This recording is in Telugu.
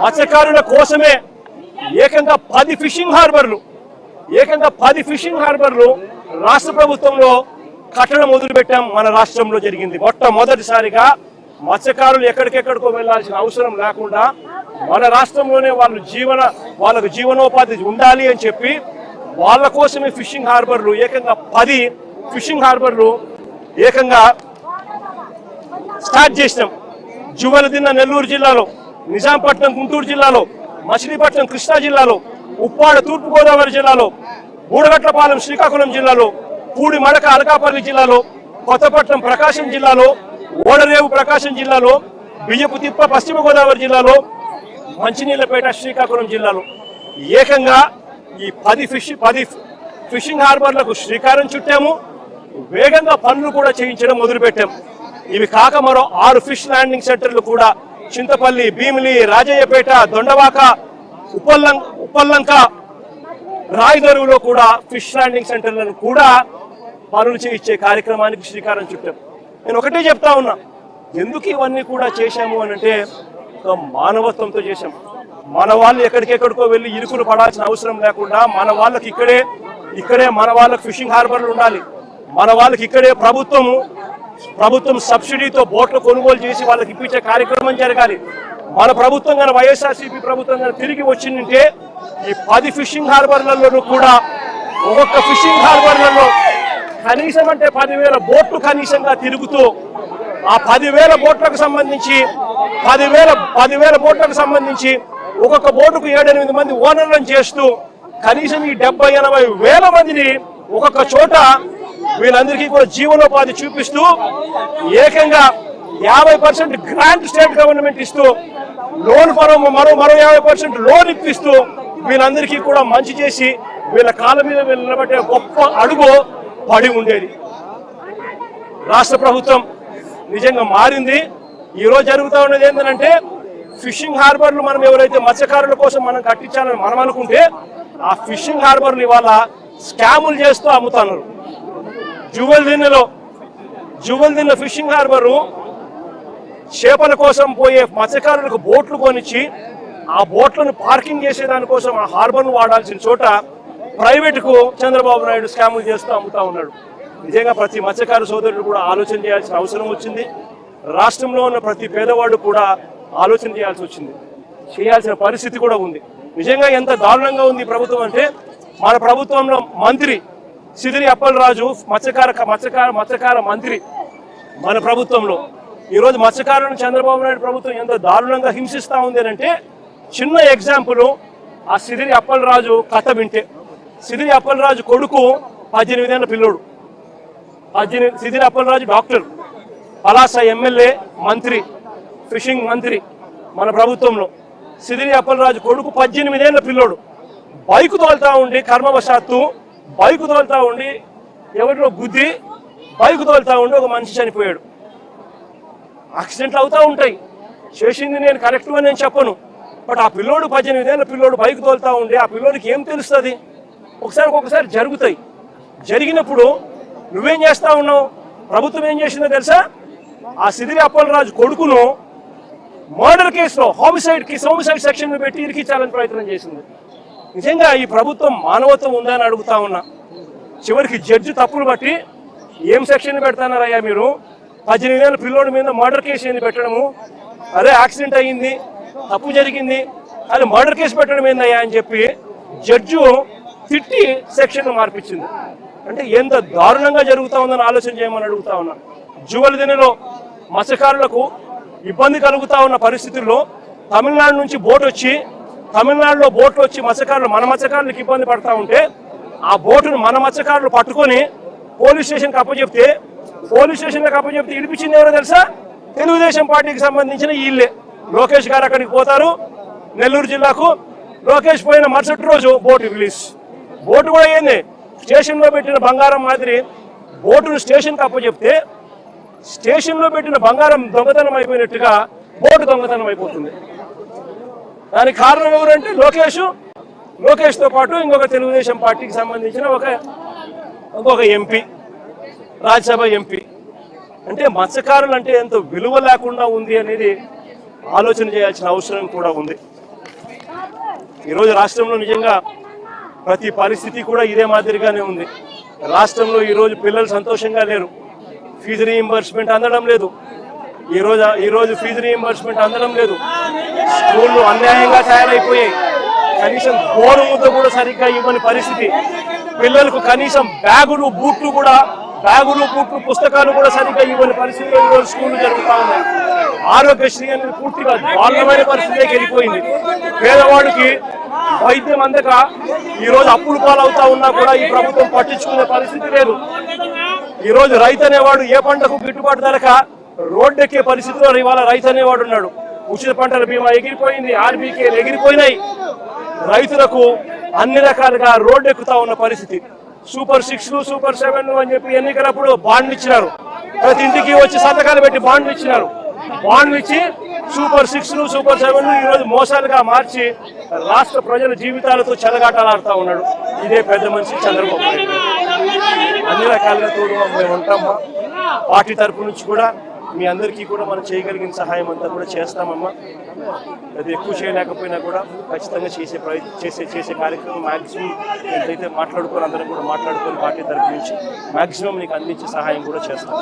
మత్స్యకారుల కోసమే ఏకంగా 10 ఫిషింగ్ హార్బర్లు రాష్ట్ర ప్రభుత్వంలో కట్టడం మొదలుపెట్టాం. మన రాష్ట్రంలో జరిగింది మొట్టమొదటిసారిగా. మత్స్యకారులు ఎక్కడికెక్కడికో వెళ్లాల్సిన అవసరం లేకుండా మన రాష్ట్రంలోనే వాళ్ళకు జీవనోపాధి ఉండాలి అని చెప్పి వాళ్ళ కోసమే ఫిషింగ్ హార్బర్లు ఏకంగా 10 ఫిషింగ్ హార్బర్లు ఏకంగా స్టార్ట్ చేసినాం. జువలదిన్న నెల్లూరు జిల్లాలో, నిజాంపట్నం గుంటూరు జిల్లాలో, మచిలీపట్నం కృష్ణా జిల్లాలో, ఉప్పాడ తూర్పుగోదావరి జిల్లాలో, బూడగట్లపాలెం శ్రీకాకుళం జిల్లాలో, పూడి మడక అనకాపల్లి జిల్లాలో, కొత్తపట్నం ప్రకాశం జిల్లాలో, ఓడరేవు ప్రకాశం జిల్లాలో, బియ్యపు తిప్ప పశ్చిమ గోదావరి జిల్లాలో, మంచినీళ్లపేట శ్రీకాకుళం జిల్లాలో ఏకంగా ఈ 10 ఫిషింగ్ హార్బర్లకు శ్రీకారం చుట్టాము. వేగంగా పనులు కూడా చేయించడం మొదలుపెట్టాం. ఇవి కాక మరో 6 ఫిష్ ల్యాండింగ్ సెంటర్లు కూడా చింతపల్లి, భీమిలి, రాజయ్యపేట, దొండవాక, ఉప్పల్లంక, రాయదరువులో కూడా ఫిష్ ల్యాండింగ్ సెంటర్లను కూడా పనులు చేయించే కార్యక్రమానికి శ్రీకారం చుట్టాం. నేను ఒకటే చెప్తా ఉన్నా, ఎందుకు ఇవన్నీ కూడా చేశాము అని అంటే మానవత్వంతో చేశాం. మన వాళ్ళు ఎక్కడికెక్కడికో వెళ్ళి ఇరుకులు పడాల్సిన అవసరం లేకుండా మన వాళ్ళకి ఇక్కడే మన వాళ్ళకి ఫిషింగ్ హార్బర్లు ఉండాలి. మన వాళ్ళకి ఇక్కడే ప్రభుత్వం సబ్సిడీతో బోట్లు కొనుగోలు చేసి వాళ్ళకి ఇప్పించే కార్యక్రమం జరగాలి. మన ప్రభుత్వం కానీ వైఎస్ఆర్సీపీ ప్రభుత్వం కానీ తిరిగి వచ్చిందంటే ఈ 10 ఫిషింగ్ హార్బర్లలో కూడా ఒక్కొక్క ఫిషింగ్ హార్బర్లలో కనీసం అంటే 10,000 బోట్లు కనీసంగా తిరుగుతూ ఆ 10,000 బోట్లకు సంబంధించి ఒక్కొక్క బోటుకు 7-8 మంది ఓనర్లను చేస్తూ కనీసం ఈ 70-80 వేల మందిని ఒక్కొక్క చోట వీళ్ళందరికీ కూడా జీవనోపాధి చూపిస్తూ ఏకంగా 50% గ్రాంట్ స్టేట్ గవర్నమెంట్ ఇస్తూ లోన్ మరో 50% లోన్ ఇప్పిస్తూ వీళ్ళందరికీ కూడా మంచి చేసి వీళ్ళ కాళ్ళ మీద వీళ్ళు నిలబట్టే గొప్ప అడుగు పడి ఉండేది. రాష్ట్ర ప్రభుత్వం నిజంగా మారింది. ఈరోజు జరుగుతూ ఉన్నది ఏంటంటే ఫిషింగ్ హార్బర్లు మనం ఎవరైతే మత్స్యకారుల కోసం మనం కట్టించాలని మనం అనుకుంటే ఆ ఫిషింగ్ హార్బర్లు ఇవాళ స్కాములు చేస్తూ అమ్ముతున్నారు. జువల్దిన్న ఫిషింగ్ హార్బరు చేపల కోసం పోయే మత్స్యకారులకు బోట్లు కొనిచ్చి ఆ బోట్లను పార్కింగ్ చేసే దానికోసం ఆ హార్బర్ను వాడాల్సిన చోట ప్రైవేటుకు చంద్రబాబు నాయుడు స్కాములు చేస్తూ అమ్ముతా ఉన్నాడు. నిజంగా ప్రతి మత్స్యకారు సోదరుడు కూడా ఆలోచన చేయాల్సిన అవసరం వచ్చింది. రాష్ట్రంలో ఉన్న ప్రతి పేదవాడు కూడా ఆలోచన చేయాల్సిన పరిస్థితి కూడా ఉంది. నిజంగా ఎంత దారుణంగా ఉంది ప్రభుత్వం అంటే మన ప్రభుత్వంలో మంత్రి సిదిరి అప్పలరాజు మత్స్యకార మంత్రి మన ప్రభుత్వంలో ఈరోజు మత్స్యకారులను చంద్రబాబు నాయుడు ప్రభుత్వం ఎంత దారుణంగా హింసిస్తూ ఉంది అంటే చిన్న ఎగ్జాంపుల్ ఆ సిదిరి అప్పలరాజు కథ వింటే. సిదిరి అప్పలరాజు కొడుకు 18 ఏళ్ల పిల్లోడు. సిదిరి అప్పలరాజు డాక్టర్, పలాస ఎమ్మెల్యే, మంత్రి, ఫిషింగ్ మంత్రి మన ప్రభుత్వంలో. సిదిరి అప్పలరాజు కొడుకు 18 ఏళ్ల పిల్లోడు బైకు తోలుతా ఉండి కర్మవశాత్తు బైకు తోలుతా ఉండి ఎవరిలో గుద్ది బైకు తోలుతా ఉండి ఒక మనిషి చనిపోయాడు. యాక్సిడెంట్లు అవుతూ ఉంటాయి. చేసింది నేను కరెక్ట్ అని నేను చెప్పను. బట్ ఆ పిల్లోడు 18 ఏళ్ల పిల్లోడు బైక్ తోలుతా ఉండి ఆ పిల్లోడికి ఏం తెలుస్తుంది? ఒక్కొక్కసారి జరుగుతాయి. జరిగినప్పుడు నువ్వేం చేస్తా ఉన్నావు? ప్రభుత్వం ఏం చేసిందో తెలుసా? ఆ సిదిరి అప్పలరాజు కొడుకును మర్డర్ కేసులో హోమిసైడ్ సెక్షన్ పెట్టి ఇరికించాలని ప్రయత్నం చేసింది. నిజంగా ఈ ప్రభుత్వం మానవత్వం ఉందా అని అడుగుతా ఉన్నా. చివరికి జడ్జి తప్పులు బట్టి ఏం సెక్షన్ పెడతానారయ్యా మీరు? 18 ఏళ్ల పిల్లోడి మీద మర్డర్ కేసు ఏంది పెట్టడము? అదే యాక్సిడెంట్ అయ్యింది, తప్పు జరిగింది, అది మర్డర్ కేసు పెట్టడం ఏందయ్యా అని చెప్పి జడ్జు తిట్టి సెక్షన్ మార్పించింది. అంటే ఎంత దారుణంగా జరుగుతూ ఉందని ఆలోచన చేయమని అడుగుతా ఉన్నా. జువల్దిన్నలో మత్స్యకారులకు ఇబ్బంది కలుగుతా ఉన్న పరిస్థితుల్లో తమిళనాడు నుంచి తమిళనాడులో బోట్లు వచ్చి మన మత్స్యకారులకు ఇబ్బంది పడతా ఉంటే ఆ బోటును మన మత్స్యకారులు పట్టుకొని పోలీస్ స్టేషన్కి అప్పచెప్తే ఇడిపించింది ఎవరో తెలుసా? తెలుగుదేశం పార్టీకి సంబంధించిన వీళ్ళే. లోకేష్ గారు అక్కడికి పోతారు నెల్లూరు జిల్లాకు. లోకేష్ పోయిన మరుసటి రోజు బోటు రిలీజ్. బోటు కూడా ఏంది, స్టేషన్లో పెట్టిన బంగారం మాదిరి బోటును స్టేషన్కి అప్పచెప్తే స్టేషన్లో పెట్టిన బంగారం దొంగతనం అయిపోయినట్టుగా బోటు దొంగతనం అయిపోతుంది. దానికి కారణం ఎవరంటే లోకేష్తో పాటు ఇంకొక తెలుగుదేశం పార్టీకి సంబంధించిన ఇంకొక ఎంపీ, రాజ్యసభ ఎంపీ. అంటే మత్స్యకారులు అంటే ఎంత విలువ లేకుండా ఉంది అనేది ఆలోచన చేయాల్సిన అవసరం కూడా ఉంది. ఈరోజు రాష్ట్రంలో నిజంగా ప్రతి పరిస్థితి కూడా ఇదే మాదిరిగానే ఉంది. రాష్ట్రంలో ఈరోజు పిల్లలు సంతోషంగా లేరు. ఫీజు రీయింబర్స్మెంట్ అందడం లేదు. ఈరోజు ఫీజు రీయింబర్స్మెంట్ అందడం లేదు. స్కూళ్ళు అన్యాయంగా తయారైపోయాయి. కనీసం గోరు ముద్ద కూడా సరిగ్గా ఇవ్వని పరిస్థితి. పిల్లలకు కనీసం బ్యాగులు బూట్లు, పుస్తకాలు కూడా సరిగ్గా ఇవ్వని పరిస్థితిలో ఈరోజు స్కూళ్ళు జరుగుతూ ఉన్నాయి. ఆరోగ్యశ్రీ అనేది పూర్తిగా దారుణమైన పరిస్థితికి వెళ్ళిపోయింది. పేదవాడికి వైద్యం అందక ఈరోజు అప్పులు పాలవుతా ఉన్నా కూడా ఈ ప్రభుత్వం పట్టించుకునే పరిస్థితి లేదు. ఈరోజు రైతు అనేవాడు ఏ పంటకు గిట్టుబాటు ధరక రోడ్డెక్కే పరిస్థితిలో ఇవాళ రైతు అనేవాడు ఉన్నాడు. ఉచిత పంటల బీమా ఎగిరిపోయింది, ఆర్బీకేలు ఎగిరిపోయినాయి. రైతులకు అన్ని రకాలుగా రోడ్డెక్కుతా ఉన్న పరిస్థితి. సూపర్ 6, సూపర్ 7 అని చెప్పి ఎన్నికలప్పుడు బాండ్లు ఇచ్చినారు. ప్రతి ఇంటికి వచ్చి సంతకాలు పెట్టి బాండ్లు ఇచ్చినారు. బాండ్లు ఇచ్చి సూపర్ 6, సూపర్ 7 ఈరోజు మోసాలుగా మార్చి రాష్ట్ర ప్రజల జీవితాలతో చెలగాటలాడుతూ ఉన్నాడు. ఇదే పెద్ద మనిషి చంద్రబాబు నాయుడు. అన్ని రకాలుగా తోడు మేము ఉంటామా. పార్టీ తరపు నుంచి కూడా మీ అందరికీ కూడా మనం చేయగలిగిన సహాయం అంతా కూడా చేస్తామమ్మా. అది ఎక్కువ చేయలేకపోయినా కూడా ఖచ్చితంగా చేసే కార్యక్రమం మ్యాక్సిమం ఎంతైతే అందరం కూడా మాట్లాడుకొని పార్టీ తరపు నుంచి మ్యాక్సిమం నీకు అందించే సహాయం కూడా చేస్తాం.